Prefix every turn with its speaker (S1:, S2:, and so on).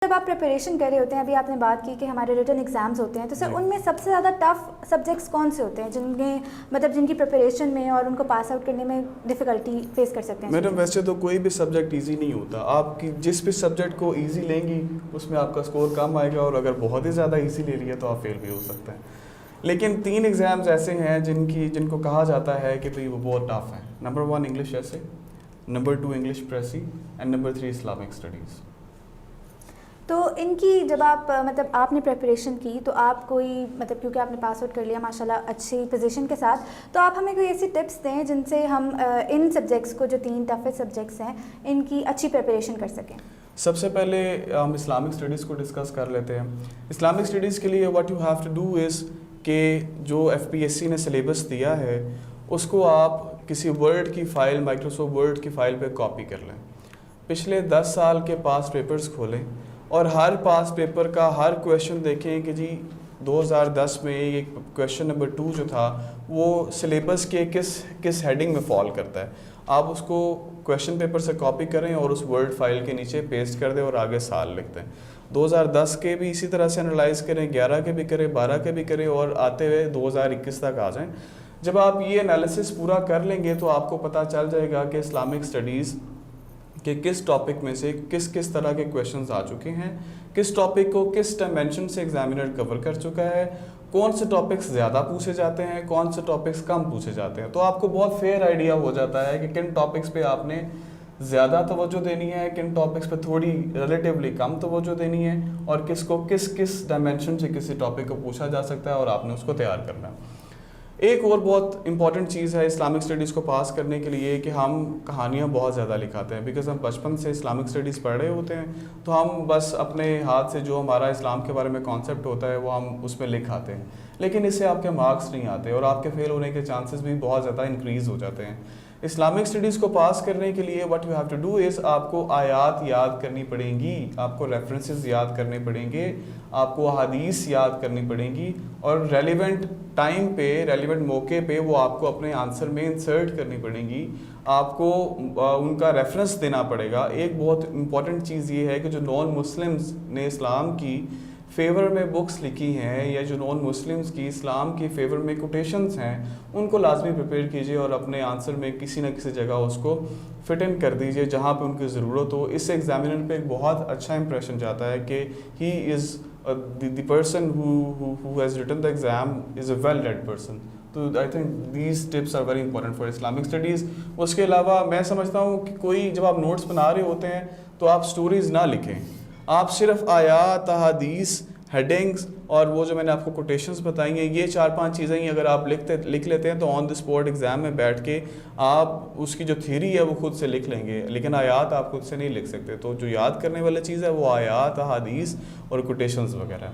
S1: जब आप प्रिपरेशन कर रहे होते हैं, अभी आपने बात की कि हमारे रिटन एग्जाम्स होते हैं, तो सर उनमें सबसे ज़्यादा टफ सब्जेक्ट्स कौन से होते हैं जिनमें मतलब जिनकी प्रिपरेशन में और उनको पास आउट करने में डिफ़िकल्टी फेस कर सकते हैं?
S2: मैडम वैसे तो कोई भी सब्जेक्ट इजी नहीं होता। आपकी जिस भी सब्जेक्ट को इजी लेंगी उसमें आपका स्कोर कम आएगा, और अगर बहुत ही ज़्यादा इजी ले लिया तो आप फेल भी हो सकते हैं। लेकिन 3 एग्ज़ाम्स ऐसे हैं जिनको कहा जाता है कि भाई वो बहुत टफ हैं। नंबर 1 इंग्लिश ऐसे, number 2 English precis and number 3 Islamic studies.
S1: तो इनकी जब आप मतलब आपने प्रिपरेशन की तो आप कोई मतलब क्योंकि आपने पास आउट कर लिया माशाल्लाह अच्छी पोजीशन के साथ, तो आप हमें कोई ऐसी टिप्स दें जिनसे हम इन सब्जेक्ट्स को, जो 3 टफेस्ट सब्जेक्ट्स हैं, इनकी अच्छी प्रिपरेशन कर सकें।
S2: सबसे पहले हम इस्लामिक स्टडीज़ को डिस्कस कर लेते हैं। इस्लामिक स्टडीज़ के लिए what you have to do is कि जो FPSC ने सिलेबस दिया है उसको आप किसी वर्ड की फ़ाइल, माइक्रोसॉफ्ट वर्ड की फ़ाइल पे कॉपी कर लें। पिछले 10 साल के पास पेपर्स खोलें और हर पास पेपर का हर क्वेश्चन देखें कि जी 2010 में ये क्वेश्चन नंबर 2 जो था वो सिलेबस के किस हेडिंग में फॉल करता है। आप उसको क्वेश्चन पेपर से कॉपी करें और उस वर्ड फाइल के नीचे पेस्ट कर दें और आगे साल लिख दें। 2010 के भी इसी तरह से एनालाइज करें, 11 के भी करें, 12 के भी करें और आते हुए 2021 तक आ जाएं। जब आप ये एनालिसिस पूरा कर लेंगे तो आपको पता चल जाएगा कि इस्लामिक स्टडीज़ कि किस टॉपिक में से किस किस तरह के क्वेश्चंस आ चुके हैं, किस टॉपिक को किस डायमेंशन से एग्जामिनर कवर कर चुका है, कौन से टॉपिक्स ज़्यादा पूछे जाते हैं, कौन से टॉपिक्स कम पूछे जाते हैं। तो आपको बहुत फेयर आइडिया हो जाता है कि किन टॉपिक्स पे आपने ज़्यादा तवज्जो देनी है, किन टॉपिक्स पे थोड़ी रिलेटिवली कम तवज्जो देनी है, और किसको किस किस डायमेंशन से किसी टॉपिक को पूछा जा सकता है और आपने उसको तैयार करना है। एक और बहुत इंपॉर्टेंट चीज़ है इस्लामिक स्टडीज़ को पास करने के लिए कि हम कहानियाँ बहुत ज़्यादा लिखाते हैं। बिकॉज़ हम बचपन से इस्लामिक स्टडीज़ पढ़ रहे होते हैं, तो हम बस अपने हाथ से जो हमारा इस्लाम के बारे में कॉन्सेप्ट होता है वो हम उसमें लिख आते हैं, लेकिन इससे आपके मार्क्स नहीं आते और आपके फेल होने के चांसेस भी बहुत ज़्यादा इंक्रीज़ हो जाते हैं। इस्लामिक स्टडीज़ को पास करने के लिए what you have to do is आपको आयात याद करनी पड़ेंगी, आपको रेफरेंसेस याद करने पड़ेंगे, आपको हदीस याद करनी पड़ेंगी, और रेलिवेंट टाइम पे, रेलिवेंट मौके पे वो आपको अपने आंसर में इंसर्ट करनी पड़ेंगी। आपको उनका रेफरेंस देना पड़ेगा। एक बहुत इंपॉर्टेंट चीज़ ये है कि जो नॉन मुस्लिम्स ने इस्लाम की फेवर में बुक्स लिखी हैं या जो नॉन मुस्लिम्स की इस्लाम की फेवर में कोटेशंस हैं, उनको लाजमी प्रिपेयर कीजिए और अपने आंसर में किसी न किसी जगह उसको फिट इन कर दीजिए जहाँ पे उनकी ज़रूरत हो। इससे एग्जामिनर पे एक बहुत अच्छा इंप्रेशन जाता है कि he is the person who has written the exam is a well read person। तो I think these tips are very important for Islamic studies। उसके अलावा मैं समझता हूँ कि कोई जब आप नोट्स बना रहे होते हैं तो आप स्टोरीज़ ना लिखें, आप सिर्फ आयात, हदीस, हेडिंग्स और वो जो मैंने आपको कोटेशंस बताई हैं, ये 4-5 चीज़ें ही अगर आप लिख लेते हैं तो ऑन द स्पॉट एग्ज़ाम में बैठ के आप उसकी जो थ्योरी है वो खुद से लिख लेंगे, लेकिन आयात आप खुद से नहीं लिख सकते। तो जो याद करने वाली चीज़ है वो आयात, हदीस और कोटेशंस वगैरह।